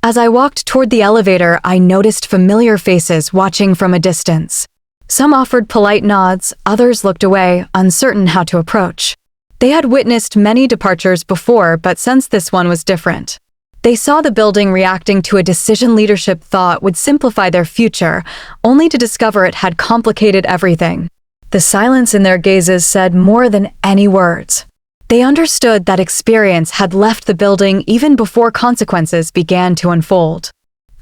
As I walked toward the elevator, I noticed familiar faces watching from a distance. Some offered polite nods, others looked away, uncertain how to approach. They had witnessed many departures before, but sensed this one was different. They saw the building reacting to a decision leadership thought would simplify their future, only to discover it had complicated everything. The silence in their gazes said more than any words. They understood that experience had left the building even before consequences began to unfold.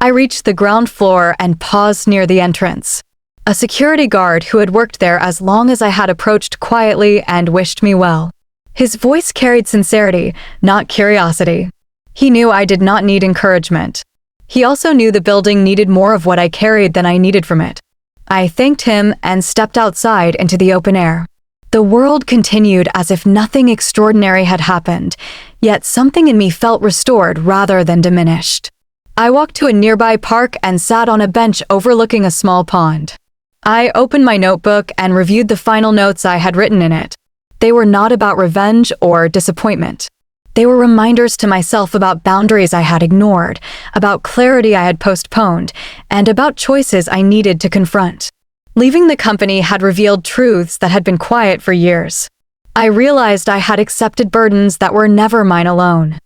I reached the ground floor and paused near the entrance. A security guard who had worked there as long as I had approached quietly and wished me well. His voice carried sincerity, not curiosity. He knew I did not need encouragement. He also knew the building needed more of what I carried than I needed from it. I thanked him and stepped outside into the open air. The world continued as if nothing extraordinary had happened, yet something in me felt restored rather than diminished. I walked to a nearby park and sat on a bench overlooking a small pond. I opened my notebook and reviewed the final notes I had written in it. They were not about revenge or disappointment. They were reminders to myself about boundaries I had ignored, about clarity I had postponed, and about choices I needed to confront. Leaving the company had revealed truths that had been quiet for years. I realized I had accepted burdens that were never mine alone.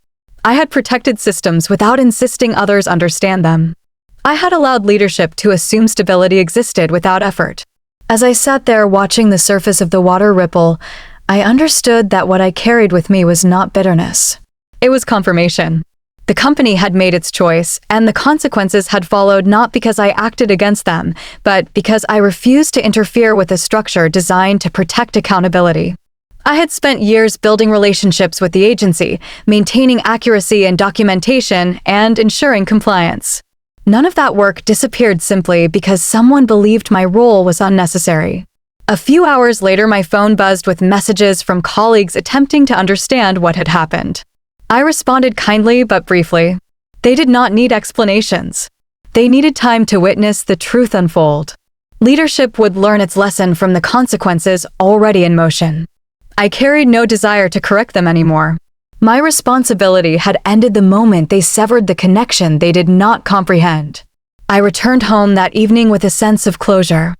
I had protected systems without insisting others understand them. I had allowed leadership to assume stability existed without effort. As I sat there watching the surface of the water ripple, I understood that what I carried with me was not bitterness. It was confirmation. The company had made its choice, and the consequences had followed not because I acted against them, but because I refused to interfere with a structure designed to protect accountability. I had spent years building relationships with the agency, maintaining accuracy in documentation, and ensuring compliance. None of that work disappeared simply because someone believed my role was unnecessary. A few hours later, my phone buzzed with messages from colleagues attempting to understand what had happened. I responded kindly but briefly. They did not need explanations. They needed time to witness the truth unfold. Leadership would learn its lesson from the consequences already in motion. I carried no desire to correct them anymore. My responsibility had ended the moment they severed the connection they did not comprehend. I returned home that evening with a sense of closure.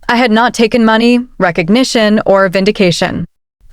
I had not taken money, recognition, or vindication.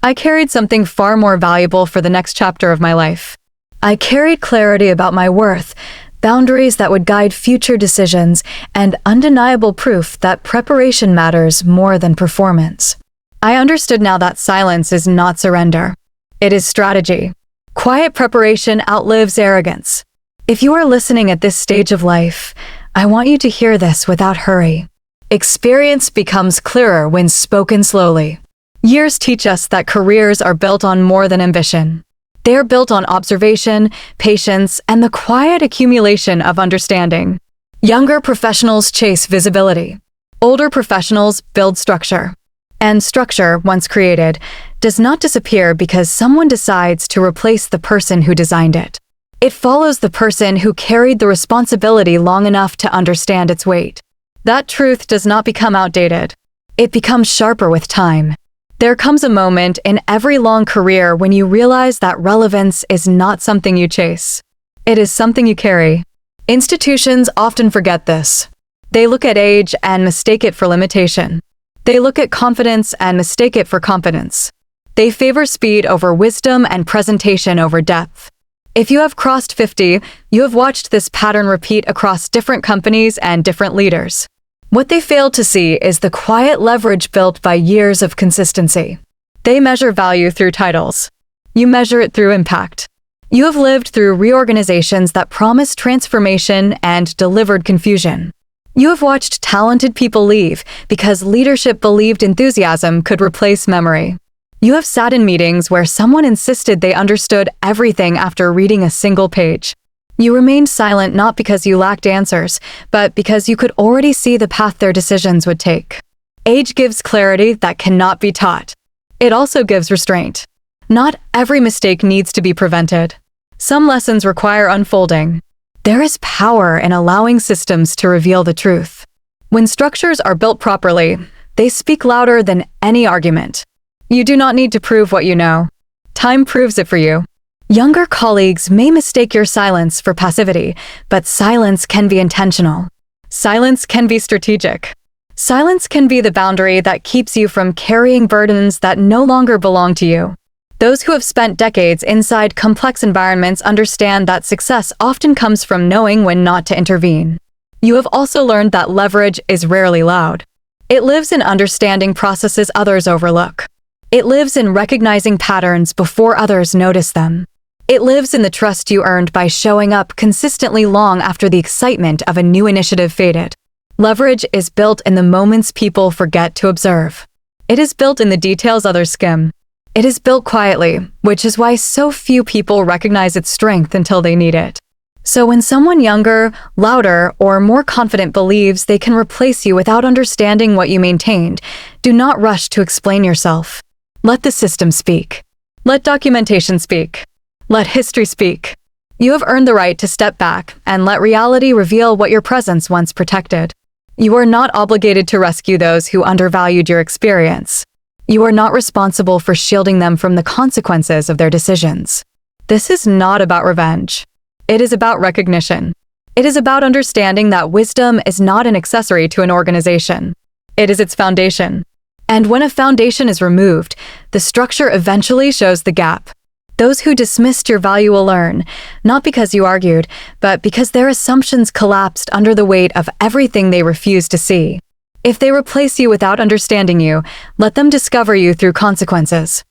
I carried something far more valuable for the next chapter of my life. I carried clarity about my worth, boundaries that would guide future decisions, and undeniable proof that preparation matters more than performance. I understood now that silence is not surrender. It is strategy. Quiet preparation outlives arrogance. If you are listening at this stage of life, I want you to hear this without hurry. Experience becomes clearer when spoken slowly. Years teach us that careers are built on more than ambition. They are built on observation, patience, and the quiet accumulation of understanding. Younger professionals chase visibility. Older professionals build structure. And structure, once created, does not disappear because someone decides to replace the person who designed it. It follows the person who carried the responsibility long enough to understand its weight. That truth does not become outdated. It becomes sharper with time. There comes a moment in every long career when you realize that relevance is not something you chase. It is something you carry. Institutions often forget this. They look at age and mistake it for limitation. They look at confidence and mistake it for competence. They favor speed over wisdom and presentation over depth. If you have crossed 50, you have watched this pattern repeat across different companies and different leaders. What they fail to see is the quiet leverage built by years of consistency. They measure value through titles. You measure it through impact. You have lived through reorganizations that promised transformation and delivered confusion. You have watched talented people leave because leadership believed enthusiasm could replace memory. You have sat in meetings where someone insisted they understood everything after reading a single page. You remained silent not because you lacked answers, but because you could already see the path their decisions would take. Age gives clarity that cannot be taught. It also gives restraint. Not every mistake needs to be prevented. Some lessons require unfolding. There is power in allowing systems to reveal the truth. When structures are built properly, they speak louder than any argument. You do not need to prove what you know. Time proves it for you. Younger colleagues may mistake your silence for passivity, but silence can be intentional. Silence can be strategic. Silence can be the boundary that keeps you from carrying burdens that no longer belong to you. Those who have spent decades inside complex environments understand that success often comes from knowing when not to intervene. You have also learned that leverage is rarely loud. It lives in understanding processes others overlook. It lives in recognizing patterns before others notice them. It lives in the trust you earned by showing up consistently long after the excitement of a new initiative faded. Leverage is built in the moments people forget to observe. It is built in the details others skim. It is built quietly, which is why so few people recognize its strength until they need it. So when someone younger, louder, or more confident believes they can replace you without understanding what you maintained, do not rush to explain yourself. Let the system speak. Let documentation speak. Let history speak. You have earned the right to step back and let reality reveal what your presence once protected. You are not obligated to rescue those who undervalued your experience. You are not responsible for shielding them from the consequences of their decisions. This is not about revenge. It is about recognition. It is about understanding that wisdom is not an accessory to an organization. It is its foundation. And when a foundation is removed, the structure eventually shows the gap. Those who dismissed your value will learn, not because you argued, but because their assumptions collapsed under the weight of everything they refused to see. If they replace you without understanding you, let them discover you through consequences.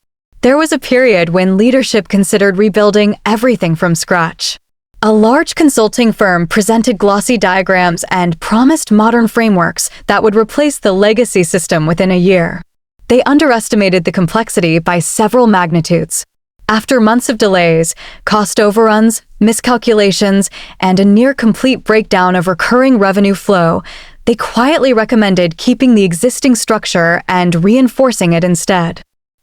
There was a period when leadership considered rebuilding everything from scratch. A large consulting firm presented glossy diagrams and promised modern frameworks that would replace the legacy system within a year. They underestimated the complexity by several magnitudes. After months of delays, cost overruns, miscalculations, and a near-complete breakdown of recurring revenue flow, they quietly recommended keeping the existing structure and reinforcing it instead.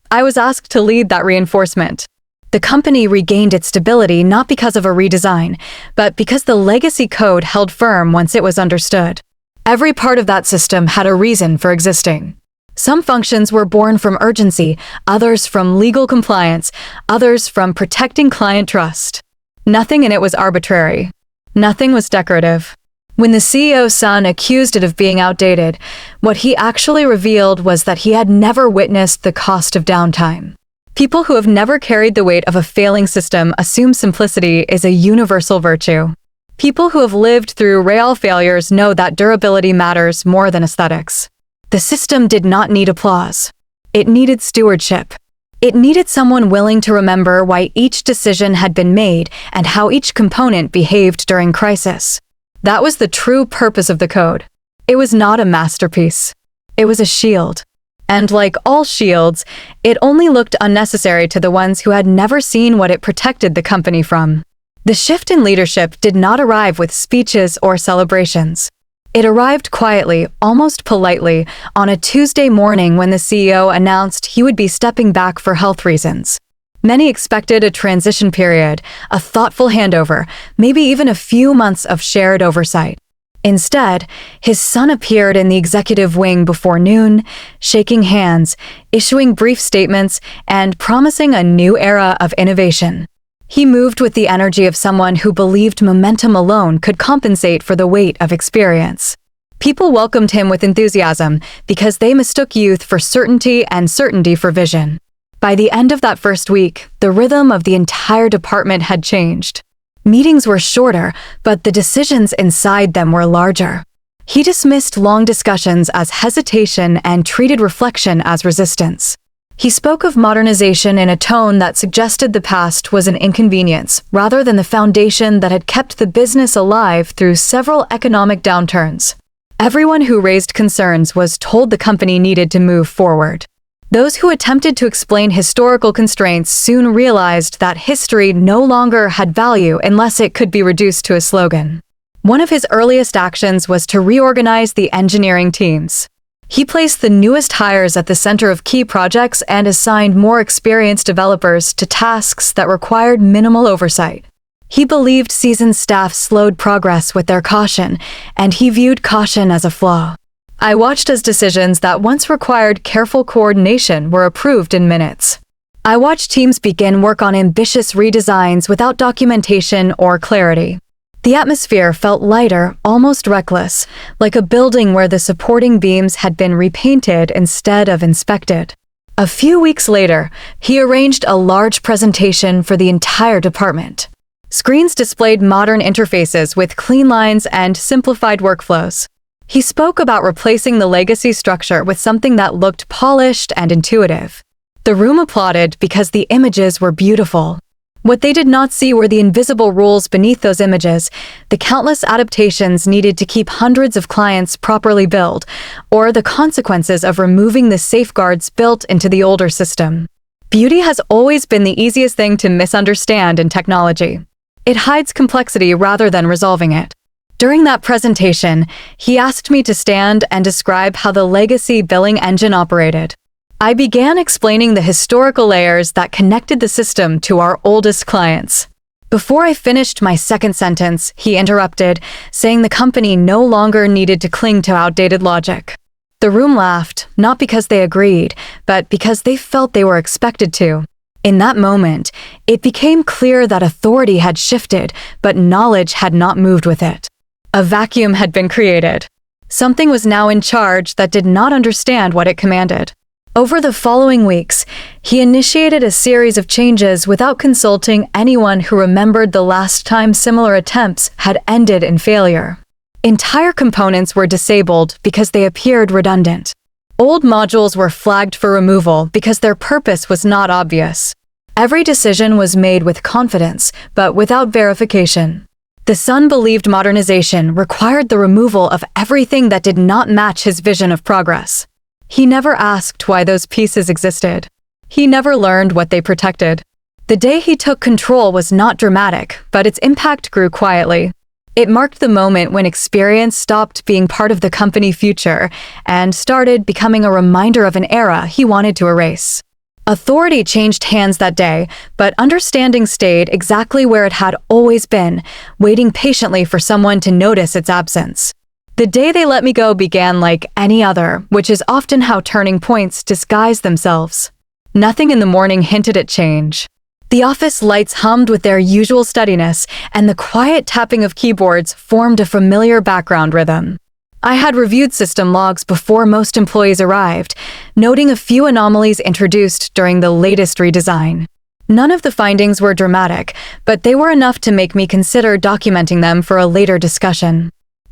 I was asked to lead that reinforcement. The company regained its stability not because of a redesign, but because the legacy code held firm once it was understood. Every part of that system had a reason for existing. Some functions were born from urgency, others from legal compliance, others from protecting client trust. Nothing in it was arbitrary. Nothing was decorative. When the CEO's son accused it of being outdated, what he actually revealed was that he had never witnessed the cost of downtime. People who have never carried the weight of a failing system assume simplicity is a universal virtue. People who have lived through real failures know that durability matters more than aesthetics. The system did not need applause. It needed stewardship. It needed someone willing to remember why each decision had been made and how each component behaved during crisis. That was the true purpose of the code. It was not a masterpiece. It was a shield. And like all shields, it only looked unnecessary to the ones who had never seen what it protected the company from. The shift in leadership did not arrive with speeches or celebrations. It arrived quietly, almost politely, on a Tuesday morning when the CEO announced he would be stepping back for health reasons. Many expected a transition period, a thoughtful handover, maybe even a few months of shared oversight. Instead, his son appeared in the executive wing before noon, shaking hands, issuing brief statements, and promising a new era of innovation. He moved with the energy of someone who believed momentum alone could compensate for the weight of experience. People welcomed him with enthusiasm because they mistook youth for certainty and certainty for vision. By the end of that first week, the rhythm of the entire department had changed. Meetings were shorter, but the decisions inside them were larger. He dismissed long discussions as hesitation and treated reflection as resistance. He spoke of modernization in a tone that suggested the past was an inconvenience rather than the foundation that had kept the business alive through several economic downturns. Everyone who raised concerns was told the company needed to move forward. Those who attempted to explain historical constraints soon realized that history no longer had value unless it could be reduced to a slogan. One of his earliest actions was to reorganize the engineering teams. He placed the newest hires at the center of key projects and assigned more experienced developers to tasks that required minimal oversight. He believed seasoned staff slowed progress with their caution, and he viewed caution as a flaw. I watched as decisions that once required careful coordination were approved in minutes. I watched teams begin work on ambitious redesigns without documentation or clarity. The atmosphere felt lighter, almost reckless, like a building where the supporting beams had been repainted instead of inspected. A few weeks later, he arranged a large presentation for the entire department. Screens displayed modern interfaces with clean lines and simplified workflows. He spoke about replacing the legacy structure with something that looked polished and intuitive. The room applauded because the images were beautiful. What they did not see were the invisible rules beneath those images, the countless adaptations needed to keep hundreds of clients properly billed, or the consequences of removing the safeguards built into the older system. Beauty has always been the easiest thing to misunderstand in technology. It hides complexity rather than resolving it. During that presentation, he asked me to stand and describe how the legacy billing engine operated. I began explaining the historical layers that connected the system to our oldest clients. Before I finished my second sentence, he interrupted, saying the company no longer needed to cling to outdated logic. The room laughed, not because they agreed, but because they felt they were expected to. In that moment, it became clear that authority had shifted, but knowledge had not moved with it. A vacuum had been created. Something was now in charge that did not understand what it commanded. Over the following weeks, he initiated a series of changes without consulting anyone who remembered the last time similar attempts had ended in failure. Entire components were disabled because they appeared redundant. Old modules were flagged for removal because their purpose was not obvious. Every decision was made with confidence, but without verification. The Sun believed modernization required the removal of everything that did not match his vision of progress. He never asked why those pieces existed. He never learned what they protected. The day he took control was not dramatic, but its impact grew quietly. It marked the moment when experience stopped being part of the company future and started becoming a reminder of an era he wanted to erase. Authority changed hands that day, but understanding stayed exactly where it had always been, waiting patiently for someone to notice its absence. The day they let me go began like any other, which is often how turning points disguise themselves. Nothing in the morning hinted at change. The office lights hummed with their usual steadiness, and the quiet tapping of keyboards formed a familiar background rhythm. I had reviewed system logs before most employees arrived, noting a few anomalies introduced during the latest redesign. None of the findings were dramatic, but they were enough to make me consider documenting them for a later discussion.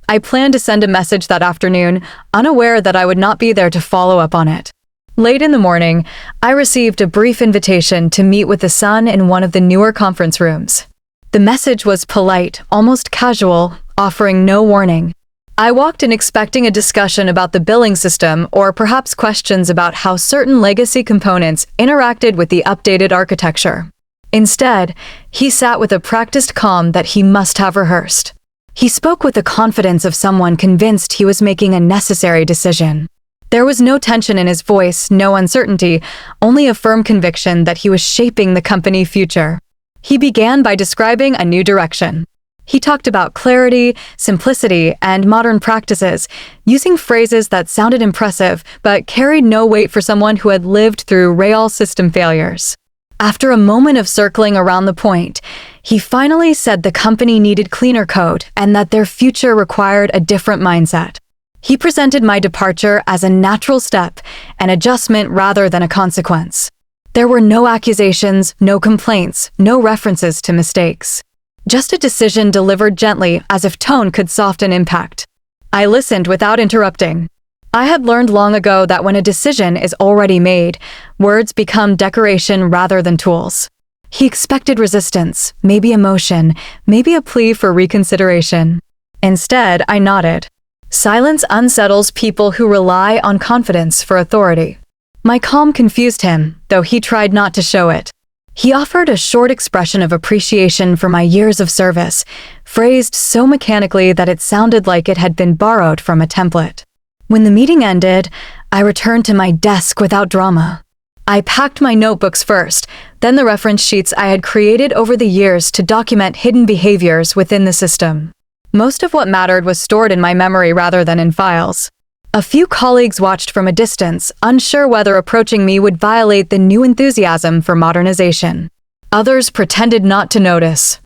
I planned to send a message that afternoon, unaware that I would not be there to follow up on it. Late in the morning, I received a brief invitation to meet with the Sun in one of the newer conference rooms. The message was polite, almost casual, offering no warning. I walked in expecting a discussion about the billing system or perhaps questions about how certain legacy components interacted with the updated architecture. Instead, he sat with a practiced calm that he must have rehearsed. He spoke with the confidence of someone convinced he was making a necessary decision. There was no tension in his voice, no uncertainty, only a firm conviction that he was shaping the company future. He began by describing a new direction. He talked about clarity, simplicity, and modern practices, using phrases that sounded impressive but carried no weight for someone who had lived through real system failures. After a moment of circling around the point, he finally said the company needed cleaner code and that their future required a different mindset. He presented my departure as a natural step, an adjustment rather than a consequence. There were no accusations, no complaints, no references to mistakes. Just a decision delivered gently as if tone could soften impact. I listened without interrupting. I had learned long ago that when a decision is already made, words become decoration rather than tools. He expected resistance, maybe emotion, maybe a plea for reconsideration. Instead, I nodded. Silence unsettles people who rely on confidence for authority. My calm confused him, though he tried not to show it. He offered a short expression of appreciation for my years of service, phrased so mechanically that it sounded like it had been borrowed from a template. When the meeting ended, I returned to my desk without drama. I packed my notebooks first, then the reference sheets I had created over the years to document hidden behaviors within the system. Most of what mattered was stored in my memory rather than in files. A few colleagues watched from a distance, unsure whether approaching me would violate the new enthusiasm for modernization. Others pretended not to notice.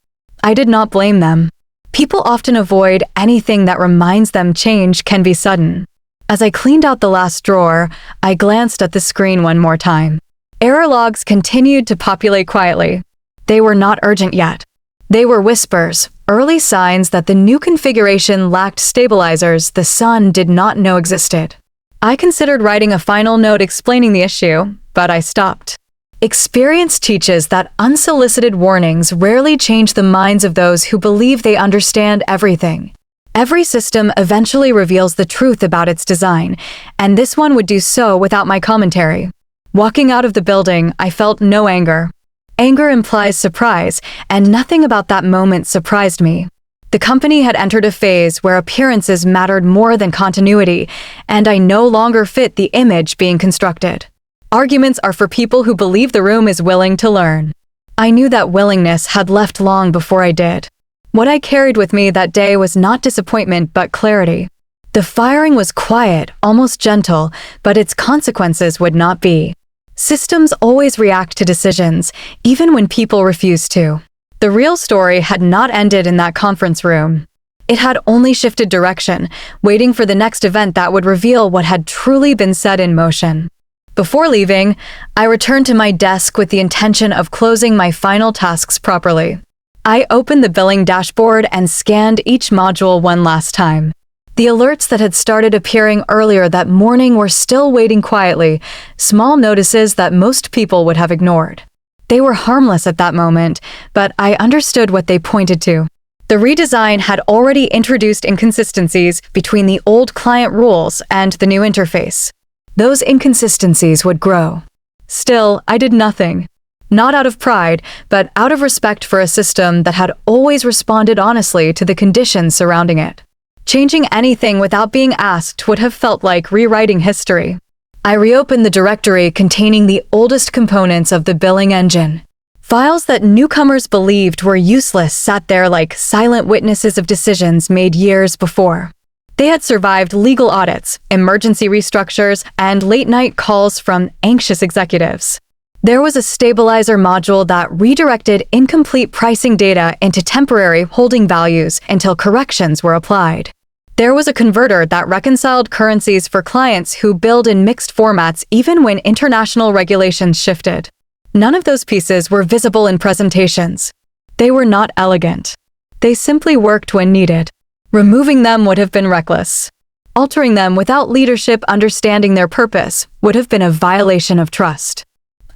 I did not blame them. People often avoid anything that reminds them change can be sudden. As I cleaned out the last drawer, I glanced at the screen one more time. Error logs continued to populate quietly. They were not urgent yet. They were whispers, early signs that the new configuration lacked stabilizers the sun did not know existed. I considered writing a final note explaining the issue, but I stopped. Experience teaches that unsolicited warnings rarely change the minds of those who believe they understand everything. Every system eventually reveals the truth about its design, and this one would do so without my commentary. Walking out of the building, I felt no anger. Anger implies surprise, and nothing about that moment surprised me. The company had entered a phase where appearances mattered more than continuity, and I no longer fit the image being constructed. Arguments are for people who believe the room is willing to learn. I knew that willingness had left long before I did. What I carried with me that day was not disappointment but clarity. The firing was quiet, almost gentle, but its consequences would not be. Systems always react to decisions, even when people refuse to. The real story had not ended in that conference room. It had only shifted direction, waiting for the next event that would reveal what had truly been set in motion. Before leaving, I returned to my desk with the intention of closing my final tasks properly. I opened the billing dashboard and scanned each module one last time. The alerts that had started appearing earlier that morning were still waiting quietly, small notices that most people would have ignored. They were harmless at that moment, but I understood what they pointed to. The redesign had already introduced inconsistencies between the old client rules and the new interface. Those inconsistencies would grow. Still, I did nothing. Not out of pride, but out of respect for a system that had always responded honestly to the conditions surrounding it. Changing anything without being asked would have felt like rewriting history. I reopened the directory containing the oldest components of the billing engine. Files that newcomers believed were useless sat there like silent witnesses of decisions made years before. They had survived legal audits, emergency restructures, and late-night calls from anxious executives. There was a stabilizer module that redirected incomplete pricing data into temporary holding values until corrections were applied. There was a converter that reconciled currencies for clients who billed in mixed formats even when international regulations shifted. None of those pieces were visible in presentations. They were not elegant. They simply worked when needed. Removing them would have been reckless. Altering them without leadership understanding their purpose would have been a violation of trust.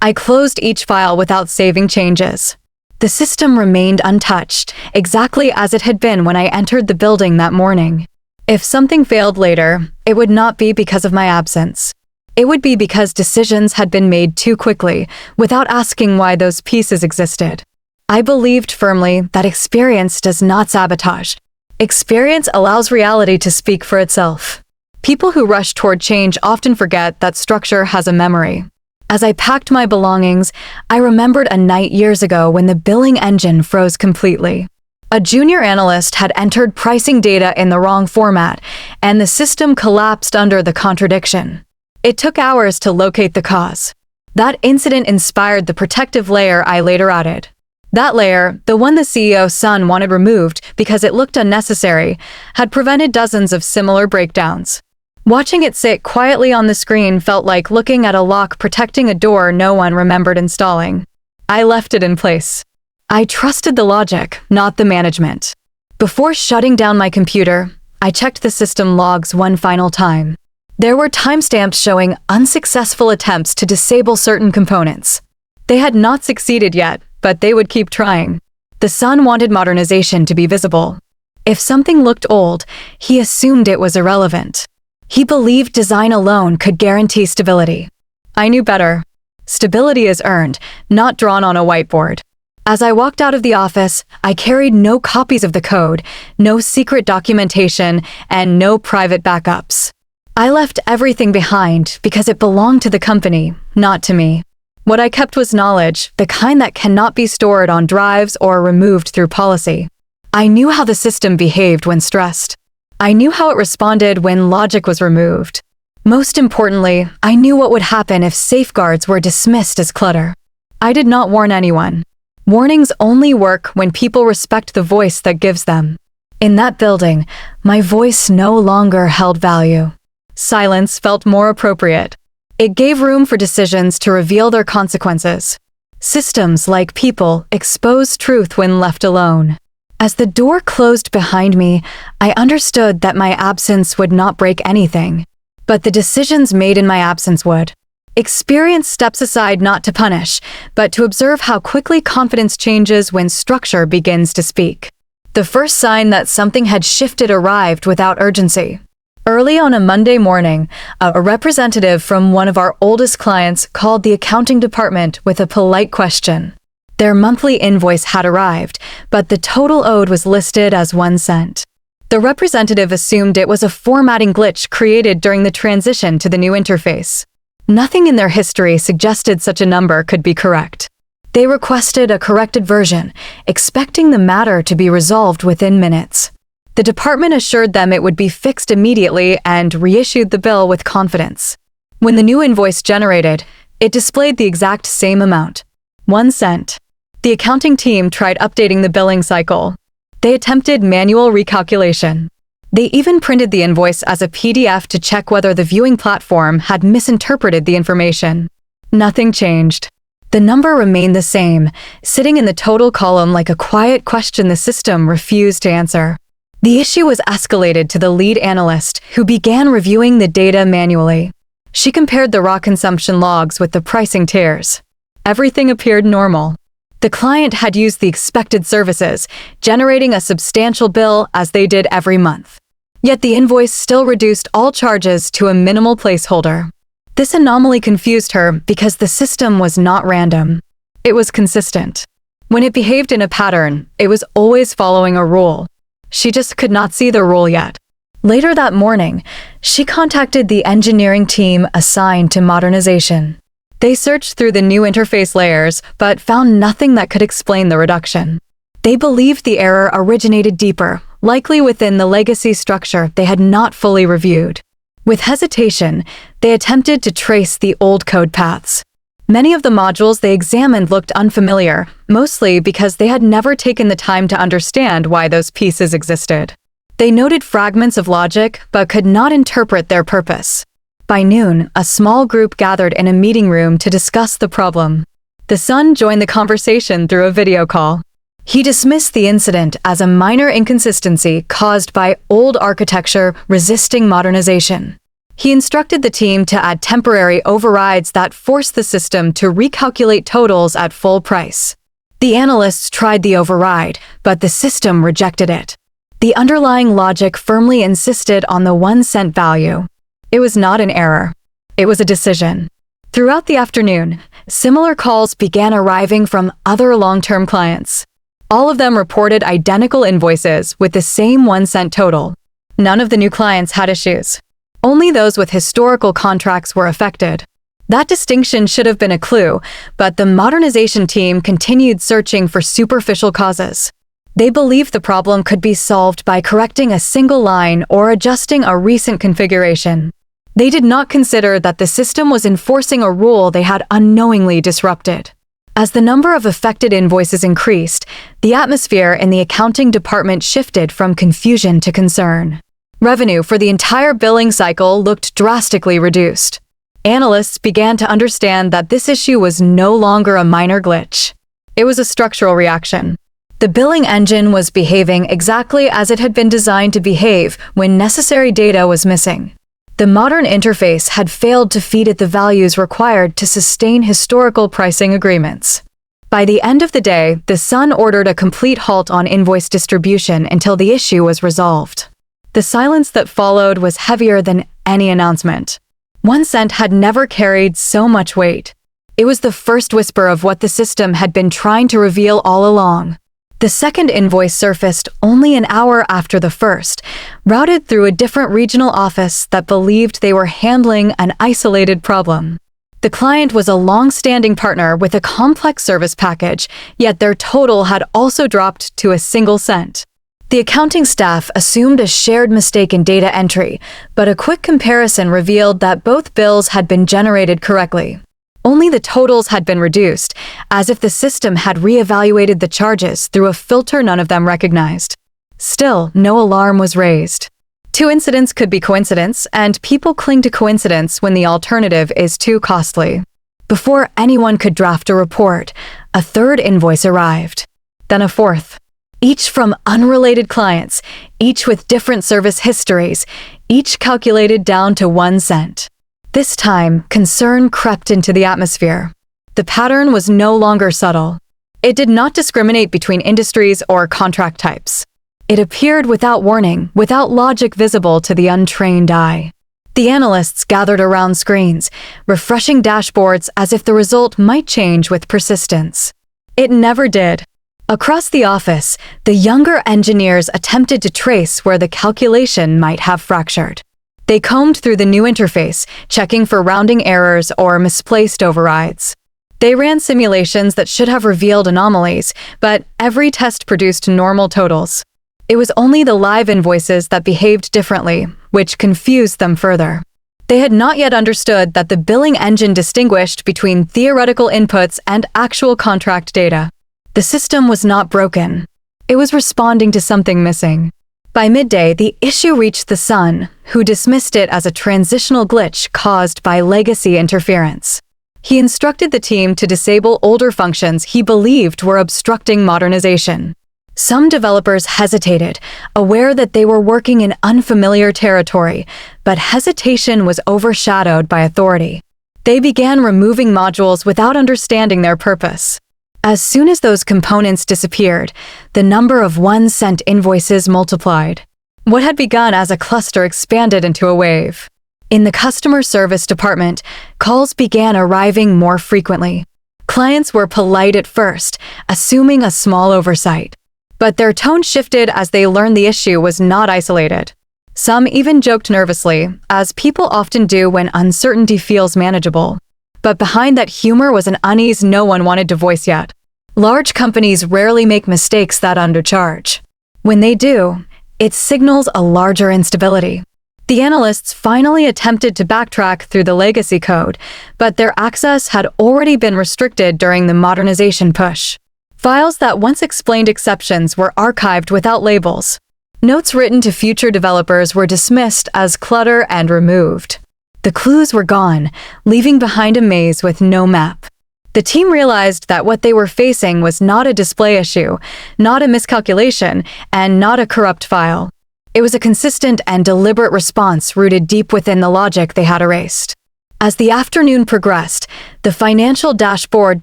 I closed each file without saving changes. The system remained untouched, exactly as it had been when I entered the building that morning. If something failed later, it would not be because of my absence. It would be because decisions had been made too quickly, without asking why those pieces existed. I believed firmly that experience does not sabotage. Experience allows reality to speak for itself. People who rush toward change often forget that structure has a memory. As I packed my belongings, I remembered a night years ago when the billing engine froze completely. A junior analyst had entered pricing data in the wrong format, and the system collapsed under the contradiction. It took hours to locate the cause. That incident inspired the protective layer I later added. That layer, the one the CEO's son wanted removed because it looked unnecessary, had prevented dozens of similar breakdowns. Watching it sit quietly on the screen felt like looking at a lock protecting a door no one remembered installing. I left it in place. I trusted the logic, not the management. Before shutting down my computer, I checked the system logs one final time. There were timestamps showing unsuccessful attempts to disable certain components. They had not succeeded yet, but they would keep trying. The son wanted modernization to be visible. If something looked old, he assumed it was irrelevant. He believed design alone could guarantee stability. I knew better. Stability is earned, not drawn on a whiteboard. As I walked out of the office, I carried no copies of the code, no secret documentation, and no private backups. I left everything behind because it belonged to the company, not to me. What I kept was knowledge, the kind that cannot be stored on drives or removed through policy. I knew how the system behaved when stressed. I knew how it responded when logic was removed. Most importantly, I knew what would happen if safeguards were dismissed as clutter. I did not warn anyone. Warnings only work when people respect the voice that gives them. In that building, my voice no longer held value. Silence felt more appropriate. It gave room for decisions to reveal their consequences. Systems, like people, expose truth when left alone. As the door closed behind me, I understood that my absence would not break anything. But the decisions made in my absence would. Experience steps aside not to punish, but to observe how quickly confidence changes when structure begins to speak. The first sign that something had shifted arrived without urgency. Early on a Monday morning, a representative from one of our oldest clients called the accounting department with a polite question. Their monthly invoice had arrived, but the total owed was listed as 1 cent. The representative assumed it was a formatting glitch created during the transition to the new interface. Nothing in their history suggested such a number could be correct. They requested a corrected version, expecting the matter to be resolved within minutes. The department assured them it would be fixed immediately and reissued the bill with confidence. When the new invoice generated, it displayed the exact same amount, 1 cent. The accounting team tried updating the billing cycle. They attempted manual recalculation. They even printed the invoice as a PDF to check whether the viewing platform had misinterpreted the information. Nothing changed. The number remained the same, sitting in the total column like a quiet question the system refused to answer. The issue was escalated to the lead analyst, who began reviewing the data manually. She compared the raw consumption logs with the pricing tiers. Everything appeared normal. The client had used the expected services, generating a substantial bill as they did every month. Yet the invoice still reduced all charges to a minimal placeholder. This anomaly confused her because the system was not random. It was consistent. When it behaved in a pattern, it was always following a rule. She just could not see the rule yet. Later that morning, she contacted the engineering team assigned to modernization. They searched through the new interface layers, but found nothing that could explain the reduction. They believed the error originated deeper, likely within the legacy structure they had not fully reviewed. With hesitation, they attempted to trace the old code paths. Many of the modules they examined looked unfamiliar, mostly because they had never taken the time to understand why those pieces existed. They noted fragments of logic, but could not interpret their purpose. By noon, a small group gathered in a meeting room to discuss the problem. The son joined the conversation through a video call. He dismissed the incident as a minor inconsistency caused by old architecture resisting modernization. He instructed the team to add temporary overrides that forced the system to recalculate totals at full price. The analysts tried the override, but the system rejected it. The underlying logic firmly insisted on the 1 cent value. It was not an error. It was a decision. Throughout the afternoon, similar calls began arriving from other long-term clients. All of them reported identical invoices with the same 1 cent total. None of the new clients had issues. Only those with historical contracts were affected. That distinction should have been a clue, but the modernization team continued searching for superficial causes. They believed the problem could be solved by correcting a single line or adjusting a recent configuration. They did not consider that the system was enforcing a rule they had unknowingly disrupted. As the number of affected invoices increased, the atmosphere in the accounting department shifted from confusion to concern. Revenue for the entire billing cycle looked drastically reduced. Analysts began to understand that this issue was no longer a minor glitch. It was a structural reaction. The billing engine was behaving exactly as it had been designed to behave when necessary data was missing. The modern interface had failed to feed it the values required to sustain historical pricing agreements. By the end of the day, the Sun ordered a complete halt on invoice distribution until the issue was resolved. The silence that followed was heavier than any announcement. 1 cent had never carried so much weight. It was the first whisper of what the system had been trying to reveal all along. The second invoice surfaced only an hour after the first, routed through a different regional office that believed they were handling an isolated problem. The client was a long-standing partner with a complex service package, yet their total had also dropped to a single cent. The accounting staff assumed a shared mistake in data entry, but a quick comparison revealed that both bills had been generated correctly. Only the totals had been reduced, as if the system had reevaluated the charges through a filter none of them recognized. Still, no alarm was raised. Two incidents could be coincidence, and people cling to coincidence when the alternative is too costly. Before anyone could draft a report, a third invoice arrived. Then a fourth. Each from unrelated clients, each with different service histories, each calculated down to 1 cent. This time, concern crept into the atmosphere. The pattern was no longer subtle. It did not discriminate between industries or contract types. It appeared without warning, without logic visible to the untrained eye. The analysts gathered around screens, refreshing dashboards as if the result might change with persistence. It never did. Across the office, the younger engineers attempted to trace where the calculation might have fractured. They combed through the new interface, checking for rounding errors or misplaced overrides. They ran simulations that should have revealed anomalies, but every test produced normal totals. It was only the live invoices that behaved differently, which confused them further. They had not yet understood that the billing engine distinguished between theoretical inputs and actual contract data. The system was not broken. It was responding to something missing. By midday, the issue reached the Sun, who dismissed it as a transitional glitch caused by legacy interference. He instructed the team to disable older functions he believed were obstructing modernization. Some developers hesitated, aware that they were working in unfamiliar territory, but hesitation was overshadowed by authority. They began removing modules without understanding their purpose. As soon as those components disappeared, the number of 1 cent invoices multiplied. What had begun as a cluster expanded into a wave. In the customer service department, calls began arriving more frequently. Clients were polite at first, assuming a small oversight. But their tone shifted as they learned the issue was not isolated. Some even joked nervously, as people often do when uncertainty feels manageable. But behind that humor was an unease no one wanted to voice yet. Large companies rarely make mistakes that undercharge. When they do, it signals a larger instability. The analysts finally attempted to backtrack through the legacy code, but their access had already been restricted during the modernization push. Files that once explained exceptions were archived without labels. Notes written to future developers were dismissed as clutter and removed. The clues were gone, leaving behind a maze with no map. The team realized that what they were facing was not a display issue, not a miscalculation, and not a corrupt file. It was a consistent and deliberate response rooted deep within the logic they had erased. As the afternoon progressed, the financial dashboard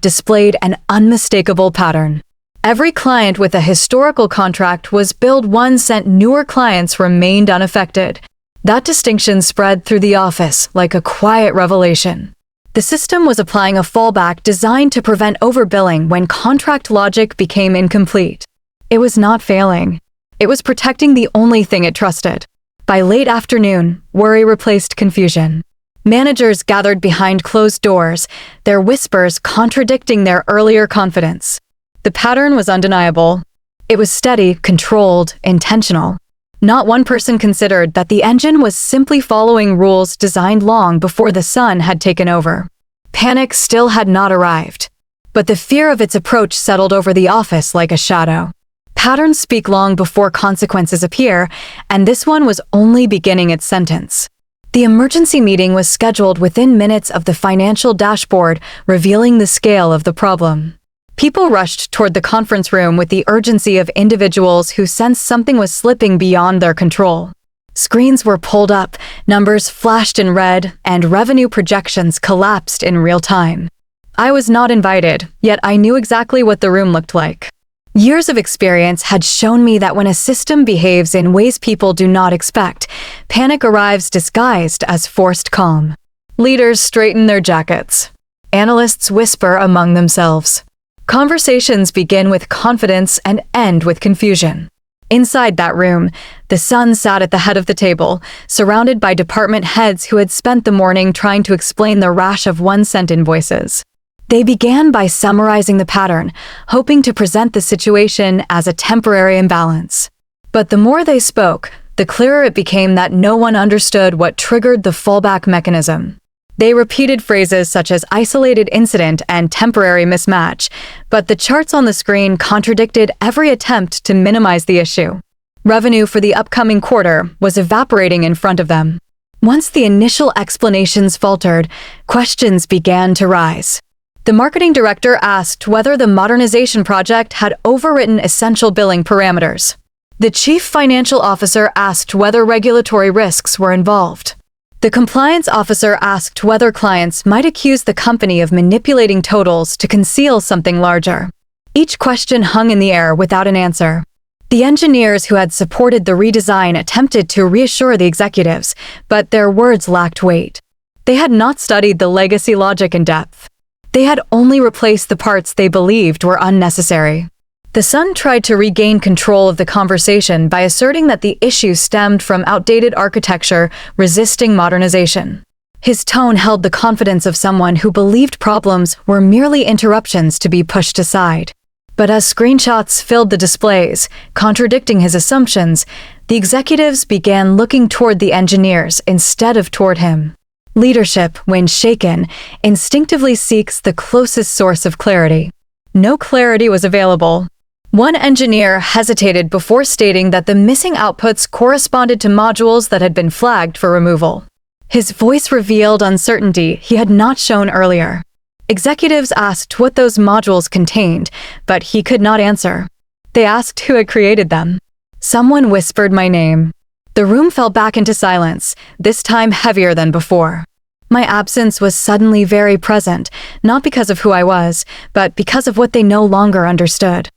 displayed an unmistakable pattern. Every client with a historical contract was billed 1 cent. Newer clients remained unaffected. That distinction spread through the office like a quiet revelation. The system was applying a fallback designed to prevent overbilling when contract logic became incomplete. It was not failing. It was protecting the only thing it trusted. By late afternoon, worry replaced confusion. Managers gathered behind closed doors, their whispers contradicting their earlier confidence. The pattern was undeniable. It was steady, controlled, intentional. Not one person considered that the engine was simply following rules designed long before the Sun had taken over. Panic still had not arrived, but the fear of its approach settled over the office like a shadow. Patterns speak long before consequences appear, and this one was only beginning its sentence. The emergency meeting was scheduled within minutes of the financial dashboard, revealing the scale of the problem. People rushed toward the conference room with the urgency of individuals who sensed something was slipping beyond their control. Screens were pulled up, numbers flashed in red, and revenue projections collapsed in real time. I was not invited, yet I knew exactly what the room looked like. Years of experience had shown me that when a system behaves in ways people do not expect, panic arrives disguised as forced calm. Leaders straighten their jackets. Analysts whisper among themselves. Conversations begin with confidence and end with confusion. Inside that room, the Sun sat at the head of the table, surrounded by department heads who had spent the morning trying to explain the rash of 1 cent invoices. They began by summarizing the pattern, hoping to present the situation as a temporary imbalance. But the more they spoke, the clearer it became that no one understood what triggered the fallback mechanism. They repeated phrases such as isolated incident and temporary mismatch, but the charts on the screen contradicted every attempt to minimize the issue. Revenue for the upcoming quarter was evaporating in front of them. Once the initial explanations faltered, questions began to rise. The marketing director asked whether the modernization project had overwritten essential billing parameters. The chief financial officer asked whether regulatory risks were involved. The compliance officer asked whether clients might accuse the company of manipulating totals to conceal something larger. Each question hung in the air without an answer. The engineers who had supported the redesign attempted to reassure the executives, but their words lacked weight. They had not studied the legacy logic in depth. They had only replaced the parts they believed were unnecessary. The Sun tried to regain control of the conversation by asserting that the issue stemmed from outdated architecture resisting modernization. His tone held the confidence of someone who believed problems were merely interruptions to be pushed aside. But as screenshots filled the displays, contradicting his assumptions, the executives began looking toward the engineers instead of toward him. Leadership, when shaken, instinctively seeks the closest source of clarity. No clarity was available. One engineer hesitated before stating that the missing outputs corresponded to modules that had been flagged for removal. His voice revealed uncertainty he had not shown earlier. Executives asked what those modules contained, but he could not answer. They asked who had created them. Someone whispered my name. The room fell back into silence, this time heavier than before. My absence was suddenly very present, not because of who I was, but because of what they no longer understood.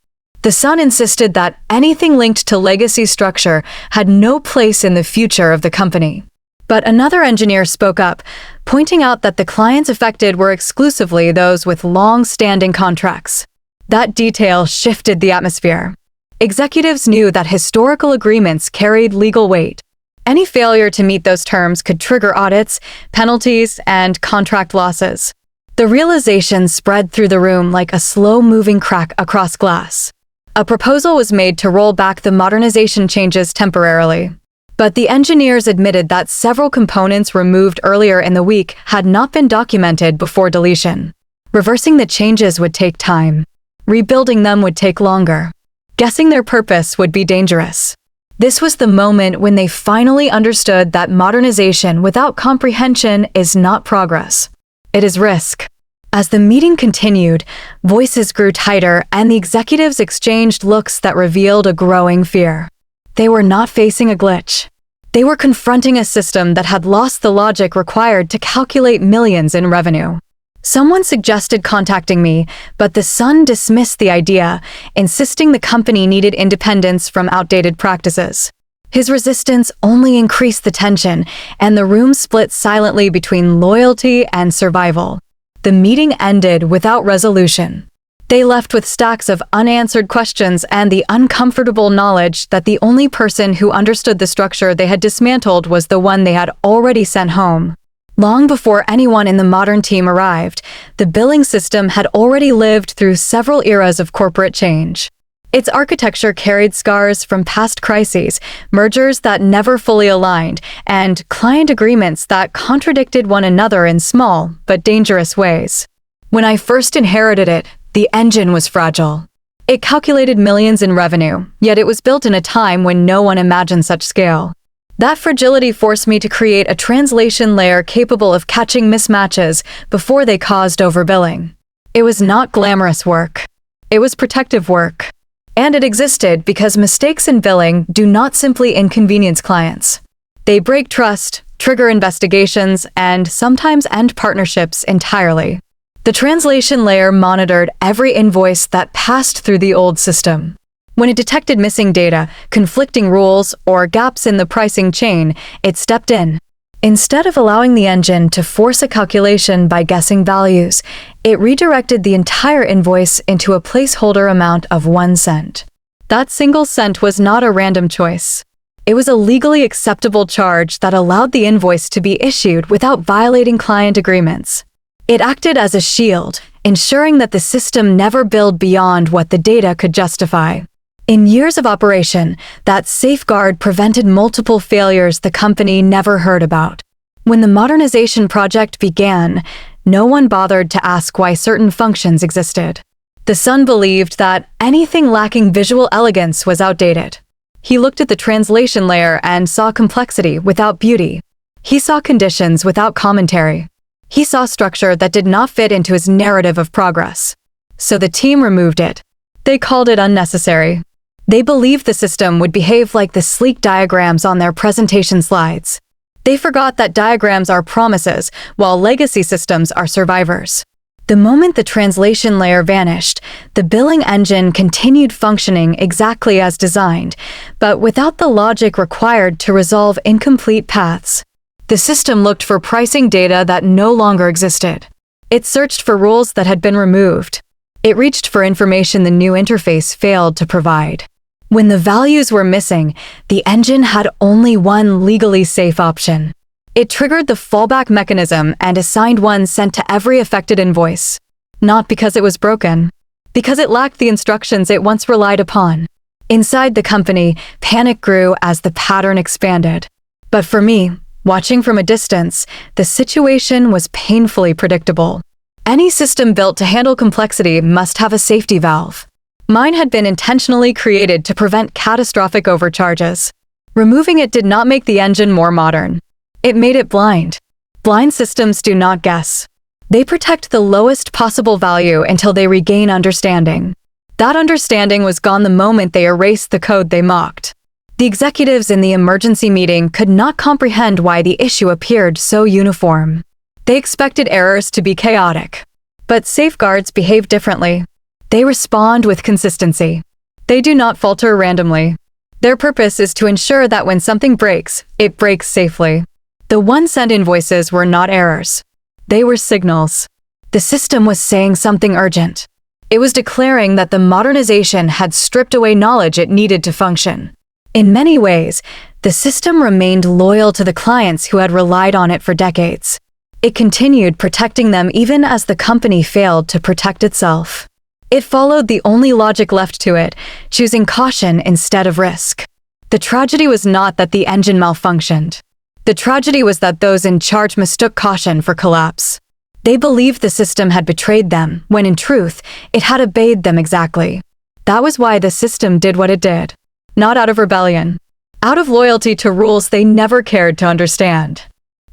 The Sun insisted that anything linked to legacy structure had no place in the future of the company. But another engineer spoke up, pointing out that the clients affected were exclusively those with long-standing contracts. That detail shifted the atmosphere. Executives knew that historical agreements carried legal weight. Any failure to meet those terms could trigger audits, penalties, and contract losses. The realization spread through the room like a slow-moving crack across glass. A proposal was made to roll back the modernization changes temporarily. But the engineers admitted that several components removed earlier in the week had not been documented before deletion. Reversing the changes would take time. Rebuilding them would take longer. Guessing their purpose would be dangerous. This was the moment when they finally understood that modernization without comprehension is not progress. It is risk. As the meeting continued, voices grew tighter and the executives exchanged looks that revealed a growing fear. They were not facing a glitch. They were confronting a system that had lost the logic required to calculate millions in revenue. Someone suggested contacting me, but the Sun dismissed the idea, insisting the company needed independence from outdated practices. His resistance only increased the tension, and the room split silently between loyalty and survival. The meeting ended without resolution. They left with stacks of unanswered questions and the uncomfortable knowledge that the only person who understood the structure they had dismantled was the one they had already sent home. Long before anyone in the modern team arrived, the billing system had already lived through several eras of corporate change. Its architecture carried scars from past crises, mergers that never fully aligned, and client agreements that contradicted one another in small but dangerous ways. When I first inherited it, the engine was fragile. It calculated millions in revenue, yet it was built in a time when no one imagined such scale. That fragility forced me to create a translation layer capable of catching mismatches before they caused overbilling. It was not glamorous work. It was protective work. And it existed because mistakes in billing do not simply inconvenience clients. They break trust, trigger investigations, and sometimes end partnerships entirely. The translation layer monitored every invoice that passed through the old system. When it detected missing data, conflicting rules, or gaps in the pricing chain, it stepped in. Instead of allowing the engine to force a calculation by guessing values, it redirected the entire invoice into a placeholder amount of 1 cent. That single cent was not a random choice. It was a legally acceptable charge that allowed the invoice to be issued without violating client agreements. It acted as a shield, ensuring that the system never billed beyond what the data could justify. In years of operation, that safeguard prevented multiple failures the company never heard about. When the modernization project began, no one bothered to ask why certain functions existed. The son believed that anything lacking visual elegance was outdated. He looked at the translation layer and saw complexity without beauty. He saw conditions without commentary. He saw structure that did not fit into his narrative of progress. So the team removed it. They called it unnecessary. They believed the system would behave like the sleek diagrams on their presentation slides. They forgot that diagrams are promises, while legacy systems are survivors. The moment the translation layer vanished, the billing engine continued functioning exactly as designed, but without the logic required to resolve incomplete paths. The system looked for pricing data that no longer existed. It searched for rules that had been removed. It reached for information the new interface failed to provide. When the values were missing, the engine had only one legally safe option. It triggered the fallback mechanism and assigned one sent to every affected invoice. Not because it was broken, because it lacked the instructions it once relied upon. Inside the company, panic grew as the pattern expanded. But for me, watching from a distance, the situation was painfully predictable. Any system built to handle complexity must have a safety valve. Mine had been intentionally created to prevent catastrophic overcharges. Removing it did not make the engine more modern. It made it blind. Blind systems do not guess. They protect the lowest possible value until they regain understanding. That understanding was gone the moment they erased the code they mocked. The executives in the emergency meeting could not comprehend why the issue appeared so uniform. They expected errors to be chaotic. But safeguards behave differently. They respond with consistency. They do not falter randomly. Their purpose is to ensure that when something breaks, it breaks safely. The 1-cent invoices were not errors. They were signals. The system was saying something urgent. It was declaring that the modernization had stripped away knowledge it needed to function. In many ways, the system remained loyal to the clients who had relied on it for decades. It continued protecting them even as the company failed to protect itself. It followed the only logic left to it, choosing caution instead of risk. The tragedy was not that the engine malfunctioned. The tragedy was that those in charge mistook caution for collapse. They believed the system had betrayed them, when in truth, it had obeyed them exactly. That was why the system did what it did. Not out of rebellion. Out of loyalty to rules they never cared to understand.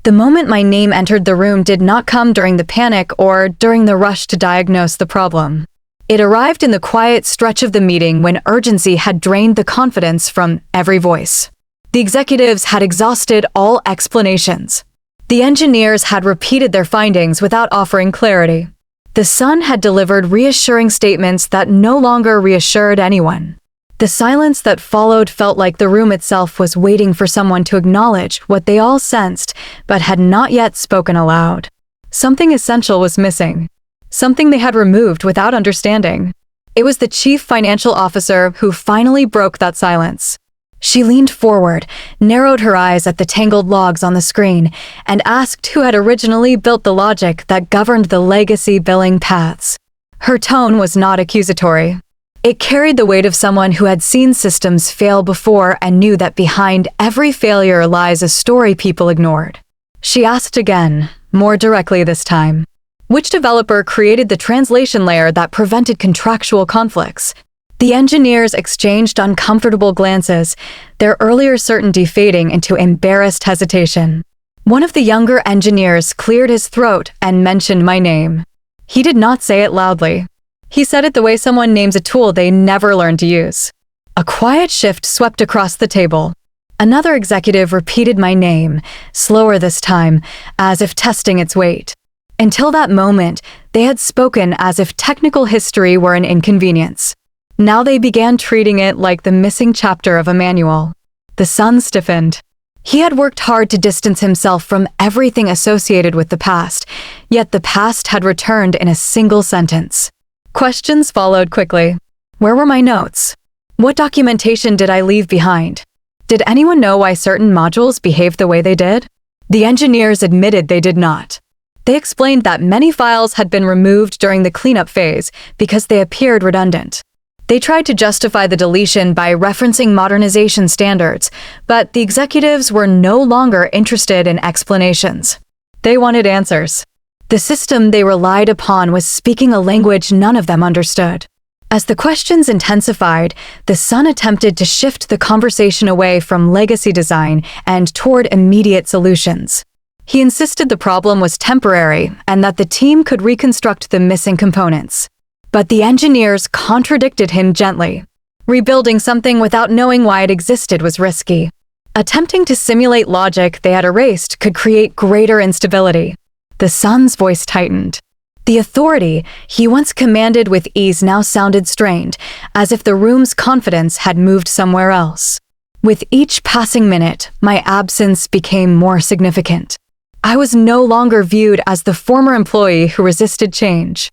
The moment my name entered the room did not come during the panic or during the rush to diagnose the problem. It arrived in the quiet stretch of the meeting when urgency had drained the confidence from every voice. The executives had exhausted all explanations. The engineers had repeated their findings without offering clarity. The son had delivered reassuring statements that no longer reassured anyone. The silence that followed felt like the room itself was waiting for someone to acknowledge what they all sensed but had not yet spoken aloud. Something essential was missing. Something they had removed without understanding. It was the chief financial officer who finally broke that silence. She leaned forward, narrowed her eyes at the tangled logs on the screen, and asked who had originally built the logic that governed the legacy billing paths. Her tone was not accusatory. It carried the weight of someone who had seen systems fail before and knew that behind every failure lies a story people ignored. She asked again, more directly this time. Which developer created the translation layer that prevented contractual conflicts? The engineers exchanged uncomfortable glances, their earlier certainty fading into embarrassed hesitation. One of the younger engineers cleared his throat and mentioned my name. He did not say it loudly. He said it the way someone names a tool they never learned to use. A quiet shift swept across the table. Another executive repeated my name, slower this time, as if testing its weight. Until that moment, they had spoken as if technical history were an inconvenience. Now they began treating it like the missing chapter of a manual. The son stiffened. He had worked hard to distance himself from everything associated with the past, yet the past had returned in a single sentence. Questions followed quickly. Where were my notes? What documentation did I leave behind? Did anyone know why certain modules behaved the way they did? The engineers admitted they did not. They explained that many files had been removed during the cleanup phase because they appeared redundant. They tried to justify the deletion by referencing modernization standards, but the executives were no longer interested in explanations. They wanted answers. The system they relied upon was speaking a language none of them understood. As the questions intensified, the son attempted to shift the conversation away from legacy design and toward immediate solutions. He insisted the problem was temporary and that the team could reconstruct the missing components. But the engineers contradicted him gently. Rebuilding something without knowing why it existed was risky. Attempting to simulate logic they had erased could create greater instability. The son's voice tightened. The authority he once commanded with ease now sounded strained, as if the room's confidence had moved somewhere else. With each passing minute, my absence became more significant. I was no longer viewed as the former employee who resisted change.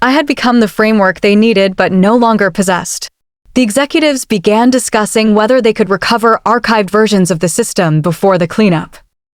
I had become the framework they needed but no longer possessed. The executives began discussing whether they could recover archived versions of the system before the cleanup.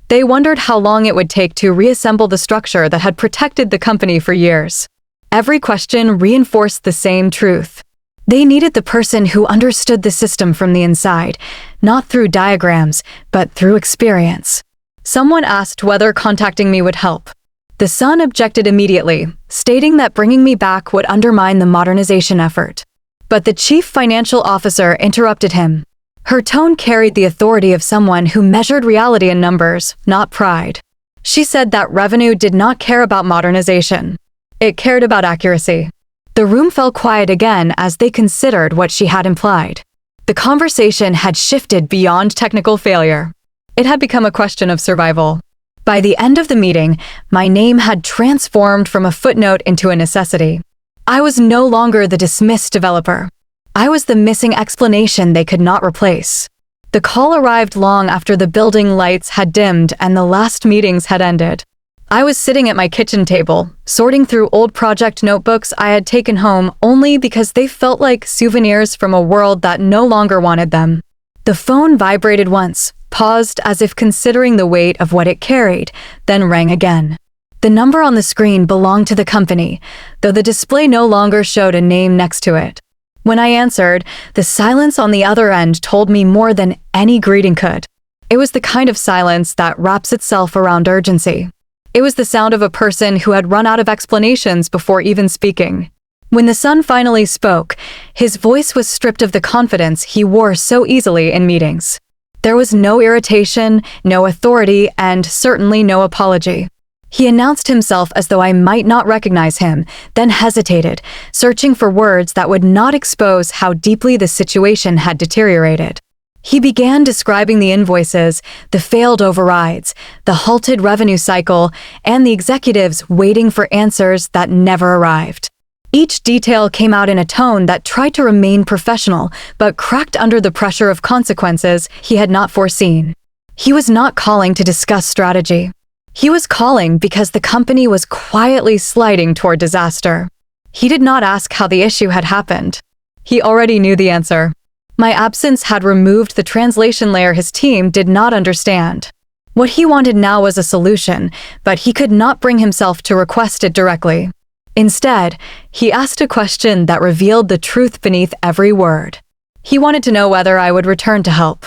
They wondered how long it would take to reassemble the structure that had protected the company for years. Every question reinforced the same truth. They needed the person who understood the system from the inside, not through diagrams, but through experience. Someone asked whether contacting me would help. The son objected immediately, stating that bringing me back would undermine the modernization effort. But the chief financial officer interrupted him. Her tone carried the authority of someone who measured reality in numbers, not pride. She said that revenue did not care about modernization. It cared about accuracy. The room fell quiet again as they considered what she had implied. The conversation had shifted beyond technical failure. It had become a question of survival. By the end of the meeting, my name had transformed from a footnote into a necessity. I was no longer the dismissed developer. I was the missing explanation they could not replace. The call arrived long after the building lights had dimmed and the last meetings had ended. I was sitting at my kitchen table, sorting through old project notebooks I had taken home only because they felt like souvenirs from a world that no longer wanted them. The phone vibrated once, paused as if considering the weight of what it carried, then rang again. The number on the screen belonged to the company, though the display no longer showed a name next to it. When I answered, the silence on the other end told me more than any greeting could. It was the kind of silence that wraps itself around urgency. It was the sound of a person who had run out of explanations before even speaking. When the son finally spoke, his voice was stripped of the confidence he wore so easily in meetings. There was no irritation, no authority, and certainly no apology. He announced himself as though I might not recognize him, then hesitated, searching for words that would not expose how deeply the situation had deteriorated. He began describing the invoices, the failed overrides, the halted revenue cycle, and the executives waiting for answers that never arrived. Each detail came out in a tone that tried to remain professional, but cracked under the pressure of consequences he had not foreseen. He was not calling to discuss strategy. He was calling because the company was quietly sliding toward disaster. He did not ask how the issue had happened. He already knew the answer. My absence had removed the translation layer his team did not understand. What he wanted now was a solution, but he could not bring himself to request it directly. Instead, he asked a question that revealed the truth beneath every word. He wanted to know whether I would return to help.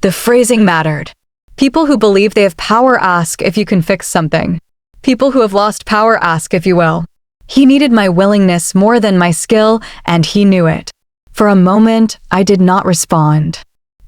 The phrasing mattered. People who believe they have power ask if you can fix something. People who have lost power ask if you will. He needed my willingness more than my skill, and he knew it. For a moment, I did not respond.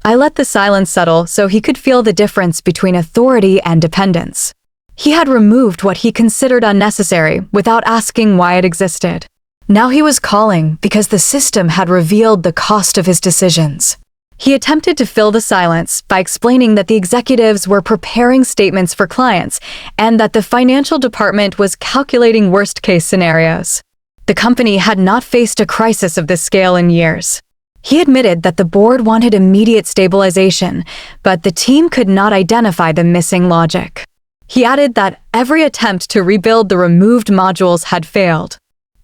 I let the silence settle so he could feel the difference between authority and dependence. He had removed what he considered unnecessary without asking why it existed. Now he was calling because the system had revealed the cost of his decisions. He attempted to fill the silence by explaining that the executives were preparing statements for clients and that the financial department was calculating worst-case scenarios. The company had not faced a crisis of this scale in years. He admitted that the board wanted immediate stabilization, but the team could not identify the missing logic. He added that every attempt to rebuild the removed modules had failed.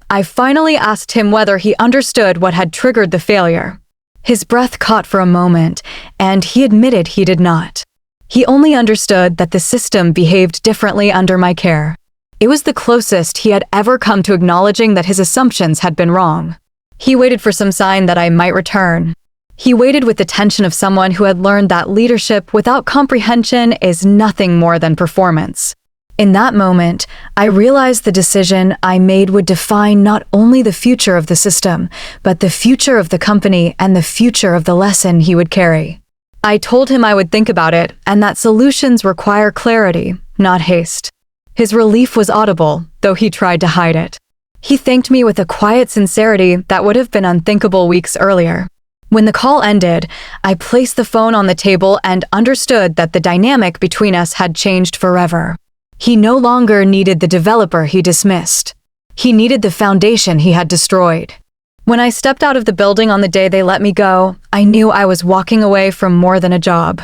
I finally asked him whether he understood what had triggered the failure. His breath caught for a moment, and he admitted he did not. He only understood that the system behaved differently under my care. It was the closest he had ever come to acknowledging that his assumptions had been wrong. He waited for some sign that I might return. He waited with the tension of someone who had learned that leadership without comprehension is nothing more than performance. In that moment, I realized the decision I made would define not only the future of the system, but the future of the company and the future of the lesson he would carry. I told him I would think about it and that solutions require clarity, not haste. His relief was audible, though he tried to hide it. He thanked me with a quiet sincerity that would have been unthinkable weeks earlier. When the call ended, I placed the phone on the table and understood that the dynamic between us had changed forever. He no longer needed the developer he dismissed. He needed the foundation he had destroyed. When I stepped out of the building on the day they let me go, I knew I was walking away from more than a job.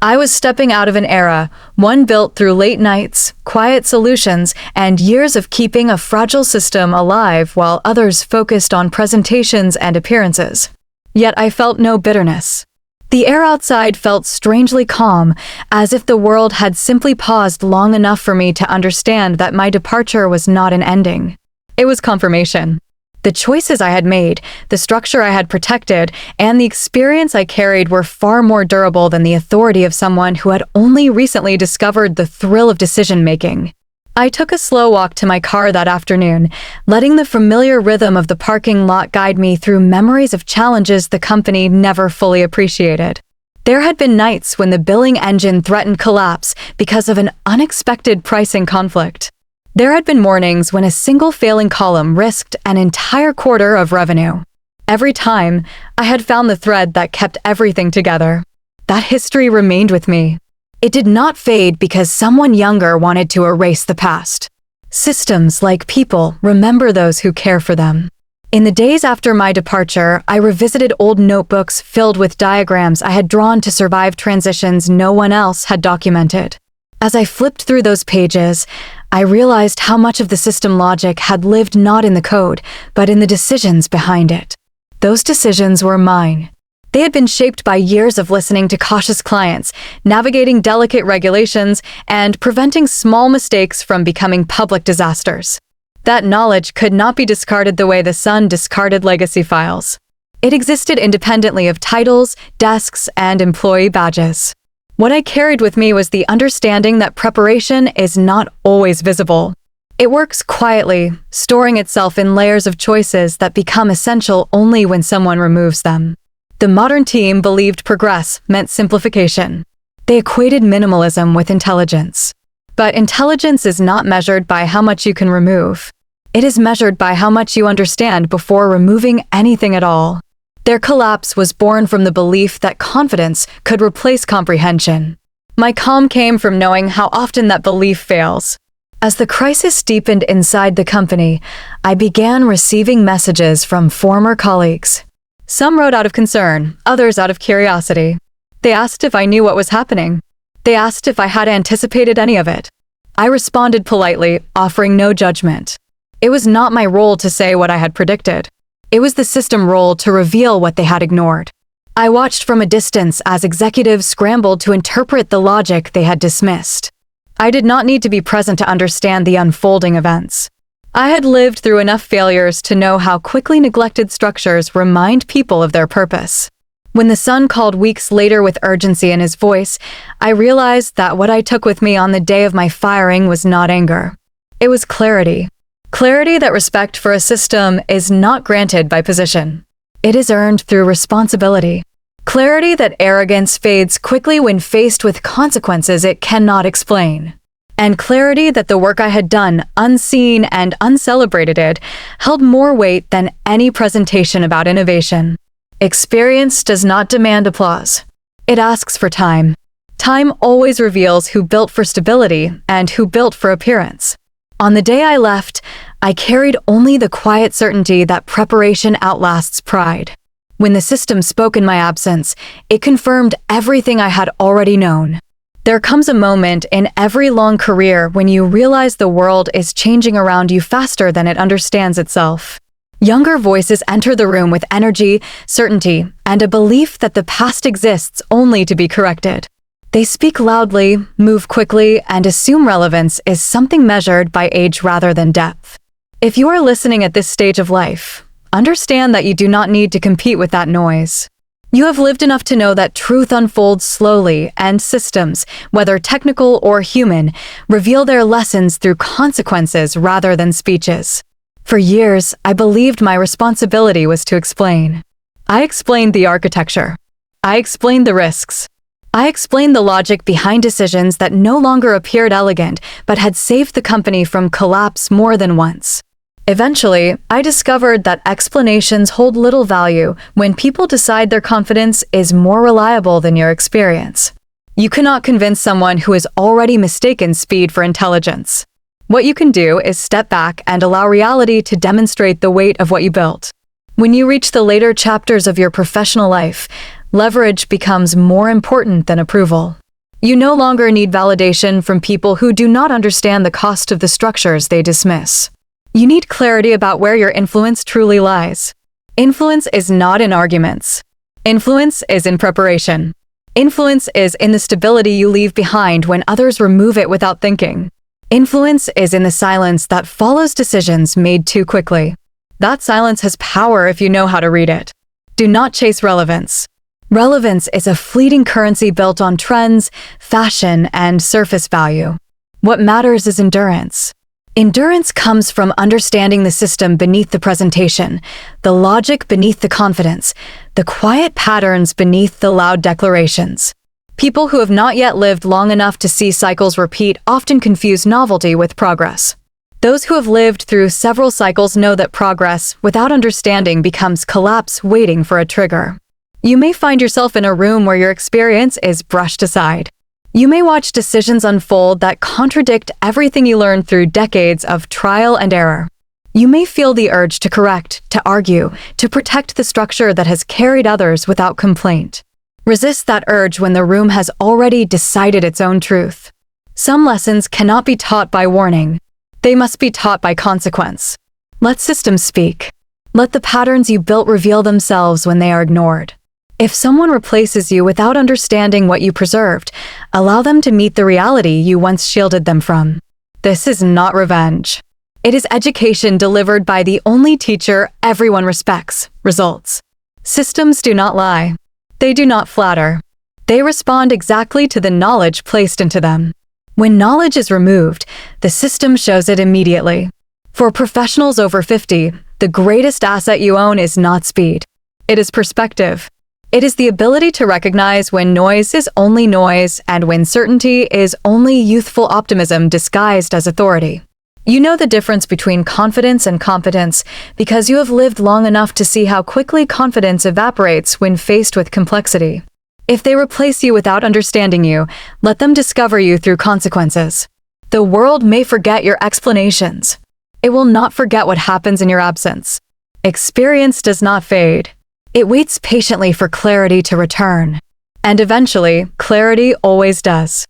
I was stepping out of an era, one built through late nights, quiet solutions, and years of keeping a fragile system alive while others focused on presentations and appearances. Yet I felt no bitterness. The air outside felt strangely calm, as if the world had simply paused long enough for me to understand that my departure was not an ending. It was confirmation. The choices I had made, the structure I had protected, and the experience I carried were far more durable than the authority of someone who had only recently discovered the thrill of decision-making. I took a slow walk to my car that afternoon, letting the familiar rhythm of the parking lot guide me through memories of challenges the company never fully appreciated. There had been nights when the billing engine threatened collapse because of an unexpected pricing conflict. There had been mornings when a single failing column risked an entire quarter of revenue. Every time, I had found the thread that kept everything together. That history remained with me. It did not fade because someone younger wanted to erase the past. Systems, like people, remember those who care for them. In the days after my departure, I revisited old notebooks filled with diagrams I had drawn to survive transitions no one else had documented. As I flipped through those pages, I realized how much of the system logic had lived not in the code, but in the decisions behind it. Those decisions were mine. They had been shaped by years of listening to cautious clients, navigating delicate regulations, and preventing small mistakes from becoming public disasters. That knowledge could not be discarded the way the sun discarded legacy files. It existed independently of titles, desks, and employee badges. What I carried with me was the understanding that preparation is not always visible. It works quietly, storing itself in layers of choices that become essential only when someone removes them. The modern team believed progress meant simplification. They equated minimalism with intelligence. But intelligence is not measured by how much you can remove. It is measured by how much you understand before removing anything at all. Their collapse was born from the belief that confidence could replace comprehension. My calm came from knowing how often that belief fails. As the crisis deepened inside the company, I began receiving messages from former colleagues. Some wrote out of concern, others out of curiosity. They asked if I knew what was happening. They asked if I had anticipated any of it. I responded politely, offering no judgment. It was not my role to say what I had predicted. It was the system role to reveal what they had ignored. I watched from a distance as executives scrambled to interpret the logic they had dismissed. I did not need to be present to understand the unfolding events. I had lived through enough failures to know how quickly neglected structures remind people of their purpose. When the son called weeks later with urgency in his voice, I realized that what I took with me on the day of my firing was not anger. It was clarity. Clarity that respect for a system is not granted by position. It is earned through responsibility. Clarity that arrogance fades quickly when faced with consequences it cannot explain. And clarity that the work I had done, unseen and uncelebrated, held more weight than any presentation about innovation. Experience does not demand applause. It asks for time. Time always reveals who built for stability and who built for appearance. On the day I left, I carried only the quiet certainty that preparation outlasts pride. When the system spoke in my absence, it confirmed everything I had already known. There comes a moment in every long career when you realize the world is changing around you faster than it understands itself. Younger voices enter the room with energy, certainty, and a belief that the past exists only to be corrected. They speak loudly, move quickly, and assume relevance is something measured by age rather than depth. If you are listening at this stage of life, understand that you do not need to compete with that noise. You have lived enough to know that truth unfolds slowly, and systems, whether technical or human, reveal their lessons through consequences rather than speeches. For years, I believed my responsibility was to explain. I explained the architecture. I explained the risks. I explained the logic behind decisions that no longer appeared elegant but had saved the company from collapse more than once. Eventually, I discovered that explanations hold little value when people decide their confidence is more reliable than your experience. You cannot convince someone who has already mistaken speed for intelligence. What you can do is step back and allow reality to demonstrate the weight of what you built. When you reach the later chapters of your professional life, leverage becomes more important than approval. You no longer need validation from people who do not understand the cost of the structures they dismiss. You need clarity about where your influence truly lies. Influence is not in arguments. Influence is in preparation. Influence is in the stability you leave behind when others remove it without thinking. Influence is in the silence that follows decisions made too quickly. That silence has power if you know how to read it. Do not chase relevance. Relevance is a fleeting currency built on trends, fashion, and surface value. What matters is endurance. Endurance comes from understanding the system beneath the presentation, the logic beneath the confidence, the quiet patterns beneath the loud declarations. People who have not yet lived long enough to see cycles repeat often confuse novelty with progress. Those who have lived through several cycles know that progress, without understanding, becomes collapse waiting for a trigger. You may find yourself in a room where your experience is brushed aside. You may watch decisions unfold that contradict everything you learned through decades of trial and error. You may feel the urge to correct, to argue, to protect the structure that has carried others without complaint. Resist that urge when the room has already decided its own truth. Some lessons cannot be taught by warning. They must be taught by consequence. Let systems speak. Let the patterns you built reveal themselves when they are ignored. If someone replaces you without understanding what you preserved, allow them to meet the reality you once shielded them from. This is not revenge. It is education delivered by the only teacher everyone respects: results. Systems do not lie. They do not flatter. They respond exactly to the knowledge placed into them. When knowledge is removed, the system shows it immediately. For professionals over 50, the greatest asset you own is not speed. It is perspective. It is the ability to recognize when noise is only noise and when certainty is only youthful optimism disguised as authority. You know the difference between confidence and competence because you have lived long enough to see how quickly confidence evaporates when faced with complexity. If they replace you without understanding you, let them discover you through consequences. The world may forget your explanations. It will not forget what happens in your absence. Experience does not fade. It waits patiently for clarity to return. And eventually, clarity always does.